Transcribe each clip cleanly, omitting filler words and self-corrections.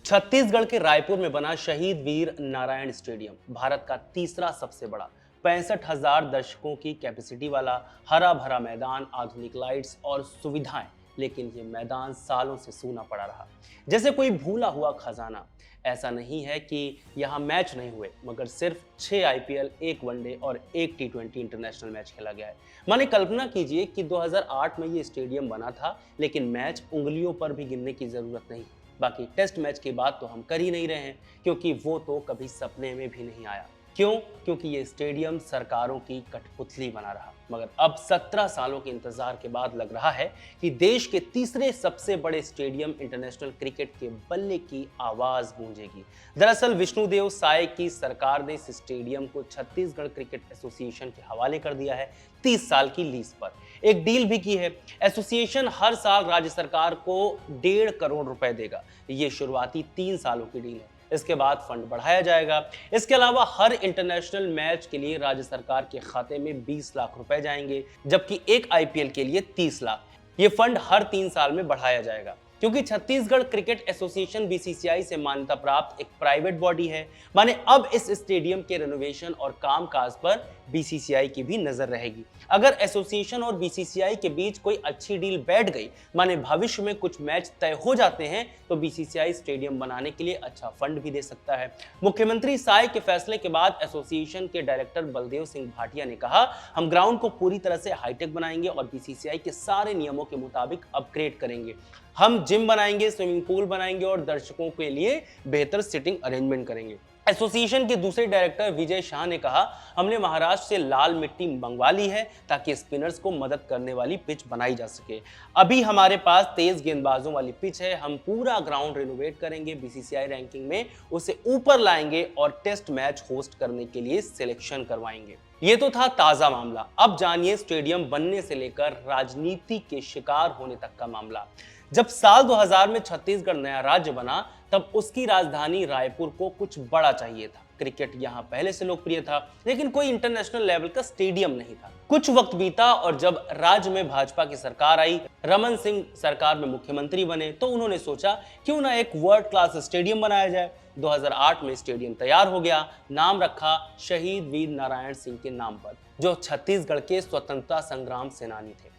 छत्तीसगढ़ के रायपुर में बना शहीद वीर नारायण स्टेडियम भारत का तीसरा सबसे बड़ा 65,000 दर्शकों की कैपेसिटी वाला हरा भरा मैदान, आधुनिक लाइट्स और सुविधाएं। लेकिन ये मैदान सालों से सूना पड़ा रहा, जैसे कोई भूला हुआ खजाना। ऐसा नहीं है कि यहाँ मैच नहीं हुए, मगर सिर्फ 6 आईपीएल, 1 वनडे और 1 टी20 इंटरनेशनल मैच खेला गया है। माने कल्पना कीजिए कि 2008 में ये स्टेडियम बना था, लेकिन मैच उंगलियों पर भी गिनने की जरूरत नहीं। बाकी टेस्ट मैच की बात तो हम कर ही नहीं रहे हैं, क्योंकि वो तो कभी सपने में भी नहीं आया। क्यों? क्योंकि ये स्टेडियम सरकारों की कठपुतली बना रहा। मगर अब 17 सालों के इंतजार के बाद लग रहा है कि देश के तीसरे सबसे बड़े स्टेडियम इंटरनेशनल क्रिकेट के बल्ले की आवाज गूंजेगी। दरअसल विष्णुदेव साय की सरकार ने इस स्टेडियम को छत्तीसगढ़ क्रिकेट एसोसिएशन के हवाले कर दिया है 30 साल की लीज पर। एक डील भी की है। एसोसिएशन हर साल राज्य सरकार को 1.5 करोड़ रुपए देगा। ये शुरुआती 3 सालों की डील है। इसके बाद फंड बढ़ाया जाएगा। इसके अलावा हर इंटरनेशनल मैच के लिए राज्य सरकार के खाते में 20 लाख रुपए जाएंगे, जबकि एक आईपीएल के लिए 30 लाख। ये फंड हर 3 साल में बढ़ाया जाएगा। क्योंकि छत्तीसगढ़ क्रिकेट एसोसिएशन बीसीसीआई से मान्यता प्राप्त एक प्राइवेट बॉडी है, माने अब इस स्टेडियम के रेनोवेशन और कामकाज पर बीसीसीआई की भी नजर रहेगी। अगर एसोसिएशन और बीसीसीआई के बीच कोई अच्छी डील बैठ गई, माने भविष्य में कुछ मैच तय हो जाते हैं, तो बीसीसीआई स्टेडियम बनाने के लिए अच्छा फंड भी दे सकता है। मुख्यमंत्री साय के फैसले के बाद एसोसिएशन के डायरेक्टर बलदेव सिंह भाटिया ने कहा, हम ग्राउंड को पूरी तरह से हाईटेक बनाएंगे और बीसीसीआई के सारे नियमों के मुताबिक अपग्रेड करेंगे। हम जिम बनाएंगे, स्विमिंग पूल बनाएंगे और दर्शकों के लिए बेहतर सिटिंग अरेंजमेंट करेंगे। एसोसिएशन के दूसरे डायरेक्टर विजय शाह ने कहा, हमने महाराष्ट्र से लाल मिट्टी मंगवा ली है ताकि स्पिनर्स को मदद करने वाली पिच बनाई जा सके। अभी हमारे पास तेज गेंदबाजों वाली पिच है। हम पूरा ग्राउंड रिनोवेट करेंगे, बीसीसीआई रैंकिंग में उसे ऊपर लाएंगे और टेस्ट मैच होस्ट करने के लिए सिलेक्शन करवाएंगे। ये तो था ताजा मामला। अब जानिए स्टेडियम बनने से लेकर राजनीति के शिकार होने तक का मामला। जब साल 2000 में छत्तीसगढ़ नया राज्य बना, तब उसकी राजधानी रायपुर को कुछ बड़ा चाहिए था। क्रिकेट यहाँ पहले से लोकप्रिय था, लेकिन कोई इंटरनेशनल लेवल का स्टेडियम नहीं था। कुछ वक्त बीता और जब राज्य में भाजपा की सरकार आई, रमन सिंह सरकार में मुख्यमंत्री बने, तो उन्होंने सोचा क्यों ना एक वर्ल्ड क्लास स्टेडियम बनाया जाए। 2008 में स्टेडियम तैयार हो गया। नाम रखा शहीद वीर नारायण सिंह के नाम पर, जो छत्तीसगढ़ के स्वतंत्रता संग्राम सेनानी थे।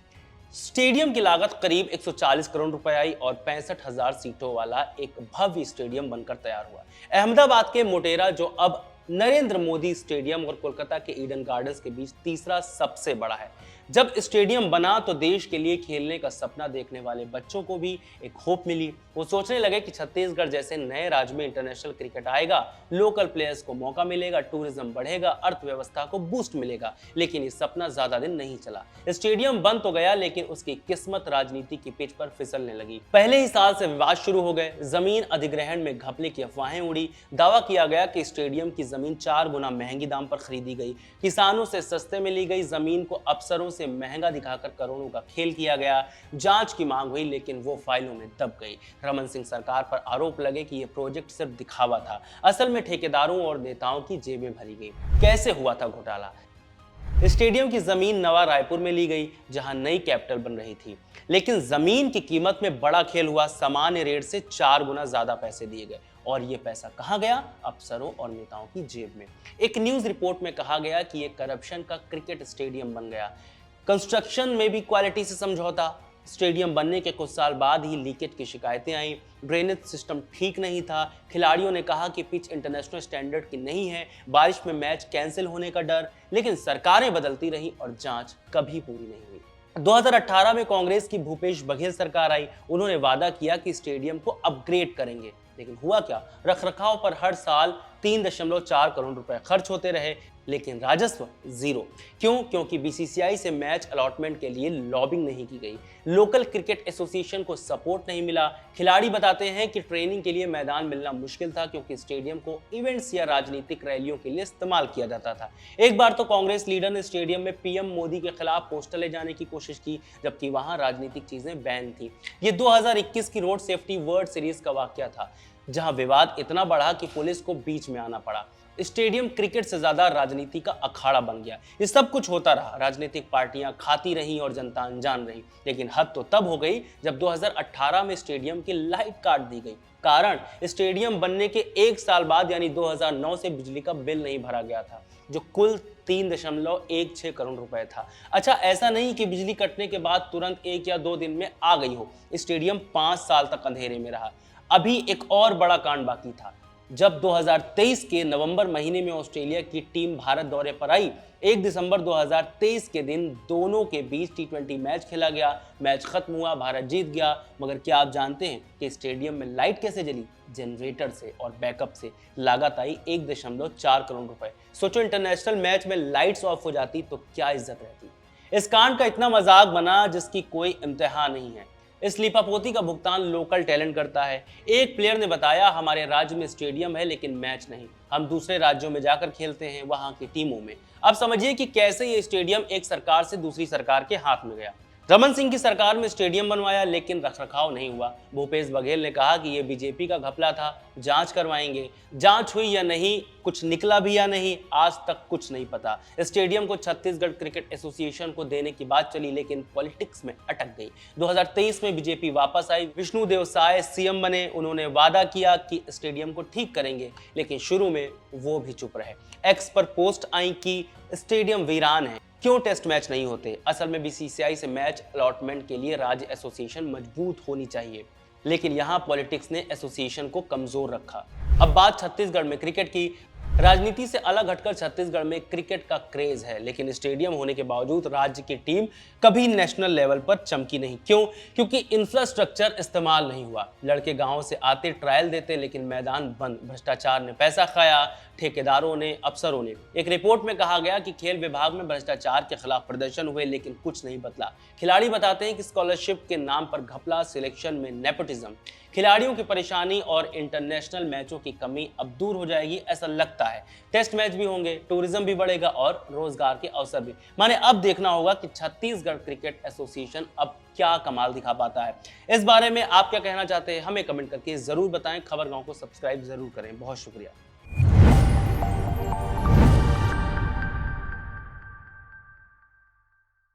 स्टेडियम की लागत करीब 140 करोड़ रुपए आई और 65,000 सीटों वाला एक भव्य स्टेडियम बनकर तैयार हुआ। अहमदाबाद के मोटेरा, जो अब नरेंद्र मोदी स्टेडियम, और कोलकाता के ईडन गार्डन्स के बीच तीसरा सबसे बड़ा है। जब स्टेडियम बना तो देश के लिए खेलने का सपना देखने वाले बच्चों को भी एक होप मिली। वो सोचने लगे कि छत्तीसगढ़ जैसे नए राज्य में इंटरनेशनल क्रिकेट आएगा, लोकल प्लेयर्स को मौका मिलेगा, टूरिज्म बढ़ेगा, अर्थव्यवस्था को बूस्ट मिलेगा। लेकिन ये सपना ज्यादा दिन नहीं चला। स्टेडियम बन तो गया, लेकिन उसकी किस्मत राजनीति की पिच पर फिसलने लगी। पहले ही साल से विवाद शुरू हो गए। जमीन अधिग्रहण में घपले की अफवाहें उड़ी। दावा किया गया कि स्टेडियम की जमीन 4 गुना महंगी दाम पर खरीदी गई। किसानों से सस्ते में ली गई जमीन को अफसरों से महंगा दिखाकर करोड़ों का खेल किया गया। जांच की मांग हुई, लेकिन वो फाइलों में दब गई। रमन सिंह सरकार पर आरोप लगे कि यह प्रोजेक्ट सिर्फ दिखावा था। असल में ठेकेदारों और नेताओं की जेबें भरी गई। कैसे हुआ था घोटाला? स्टेडियम की जमीन नवा रायपुर में ली गई, जहां नई कैपिटल बन रही थी। लेकिन जमीन की कीमत में बड़ा खेल हुआ। सामान्य रेट से 4 गुना ज्यादा पैसे दिए गए। और ये पैसा कहां गया? अफसरों और नेताओं की जेब में। एक न्यूज रिपोर्ट में कहा गया कि यह करप्शन का क्रिकेट स्टेडियम बन गया। कंस्ट्रक्शन में भी क्वालिटी से समझौता। स्टेडियम बनने के कुछ साल बाद ही लीकेज की शिकायतें आई। ड्रेनेज सिस्टम ठीक नहीं था। खिलाड़ियों ने कहा कि पिच इंटरनेशनल स्टैंडर्ड की नहीं है। बारिश में मैच कैंसिल होने का डर। लेकिन सरकारें बदलती रही और जांच कभी पूरी नहीं हुई। 2018 में कांग्रेस की भूपेश बघेल सरकार आई। उन्होंने वादा किया कि स्टेडियम को अपग्रेड करेंगे, लेकिन हुआ क्या? रखरखाव पर हर साल 3.4 करोड़ रुपए खर्च होते रहे, लेकिन राजस्व जीरो। क्यों? क्योंकि बीसीसीआई से मैच अलॉटमेंट के लिए लॉबिंग नहीं की गई। लोकल क्रिकेट एसोसिएशन को सपोर्ट नहीं मिला। खिलाड़ी बताते हैं कि ट्रेनिंग के लिए मैदान मिलना मुश्किल था, क्योंकि स्टेडियम को इवेंट्स या राजनीतिक रैलियों के लिए इस्तेमाल किया जाता था। एक बार तो कांग्रेस लीडर ने स्टेडियम में पीएम मोदी के खिलाफ पोस्टर ले जाने की कोशिश की, जबकि वहां राजनीतिक चीजें बैन थी। ये 2021 की रोड सेफ्टी वर्ल्ड सीरीज का वाकया था, जहां विवाद इतना बढ़ा कि पुलिस को बीच में आना पड़ा। स्टेडियम क्रिकेट से ज्यादा राजनीति का अखाड़ा बन गया। ये सब कुछ होता रहा। राजनीतिक पार्टियां खाती रहीं और जनता अनजान रही। लेकिन हद तो तब हो गई जब 2018 में स्टेडियम की लाइट काट दी गई। कारण स्टेडियम बनने के 1 साल बाद यानी 2009 से बिजली का बिल नहीं भरा गया था, जो कुल 3.16 करोड़ रुपए था। अच्छा, ऐसा नहीं कि बिजली कटने के बाद तुरंत 1 या 2 दिन में आ गई हो। स्टेडियम 5 साल तक अंधेरे में रहा। अभी एक और बड़ा कांड बाकी था। जब 2023 के नवंबर महीने में ऑस्ट्रेलिया की टीम भारत दौरे पर आई, 1 दिसंबर 2023 के दिन दोनों के बीच T20 मैच खेला गया। मैच खत्म हुआ, भारत जीत गया। मगर क्या आप जानते हैं कि स्टेडियम में लाइट कैसे जली? जनरेटर से और बैकअप से। लागत आई 1.4 करोड़ रुपए। सोचो, इंटरनेशनल मैच में लाइट्स ऑफ हो जाती तो क्या इज्जत रहती। इस कांड का इतना मजाक बना जिसकी कोई इम्तिहा नहीं है। इस लीपापोती का भुगतान लोकल टैलेंट करता है। एक प्लेयर ने बताया, हमारे राज्य में स्टेडियम है लेकिन मैच नहीं, हम दूसरे राज्यों में जाकर खेलते हैं, वहां की टीमों में। अब समझिए कि कैसे ये स्टेडियम एक सरकार से दूसरी सरकार के हाथ में गया। रमन सिंह की सरकार में स्टेडियम बनवाया लेकिन रखरखाव नहीं हुआ। भूपेश बघेल ने कहा कि ये बीजेपी का घपला था, जांच करवाएंगे। जांच हुई या नहीं, कुछ निकला भी या नहीं, आज तक कुछ नहीं पता। स्टेडियम को छत्तीसगढ़ क्रिकेट एसोसिएशन को देने की बात चली लेकिन पॉलिटिक्स में अटक गई। 2023 में बीजेपी वापस आई, विष्णुदेव साय सीएम बने। उन्होंने वादा किया कि स्टेडियम को ठीक करेंगे, लेकिन शुरू में वो भी चुप रहे। एक्स पर पोस्ट आई कि स्टेडियम वीरान है, क्यों टेस्ट मैच नहीं होते। असल में बीसीसीआई से मैच अलॉटमेंट के लिए राज्य एसोसिएशन मजबूत होनी चाहिए, लेकिन यहाँ पॉलिटिक्स ने एसोसिएशन को कमजोर रखा। अब बात छत्तीसगढ़ में क्रिकेट की। राजनीति से अलग हटकर छत्तीसगढ़ में क्रिकेट का क्रेज है, लेकिन स्टेडियम होने के बावजूद राज्य की टीम कभी नेशनल लेवल पर चमकी नहीं। क्यों? क्योंकि इंफ्रास्ट्रक्चर इस्तेमाल नहीं हुआ। लड़के गांव से आते, ट्रायल देते, लेकिन मैदान बंद। भ्रष्टाचार ने पैसा खाया, ठेकेदारों ने, अफसरों ने। एक रिपोर्ट में कहा गया कि खेल विभाग में भ्रष्टाचार के खिलाफ प्रदर्शन हुए लेकिन कुछ नहीं बदला। खिलाड़ी बताते हैं कि स्कॉलरशिप के नाम पर घपला, सिलेक्शन में नेपोटिज्म। खिलाड़ियों की परेशानी और इंटरनेशनल मैचों की कमी अब दूर हो जाएगी ऐसा लगता है। टेस्ट मैच भी होंगे, टूरिज्म भी बढ़ेगा और रोजगार के अवसर भी। माने अब देखना होगा कि छत्तीसगढ़ क्रिकेट एसोसिएशन अब क्या कमाल दिखा पाता है। इस बारे में आप क्या कहना चाहते हैं, हमें कमेंट करके जरूर बताएं। खबर गांव को सब्सक्राइब जरूर करें। बहुत शुक्रिया।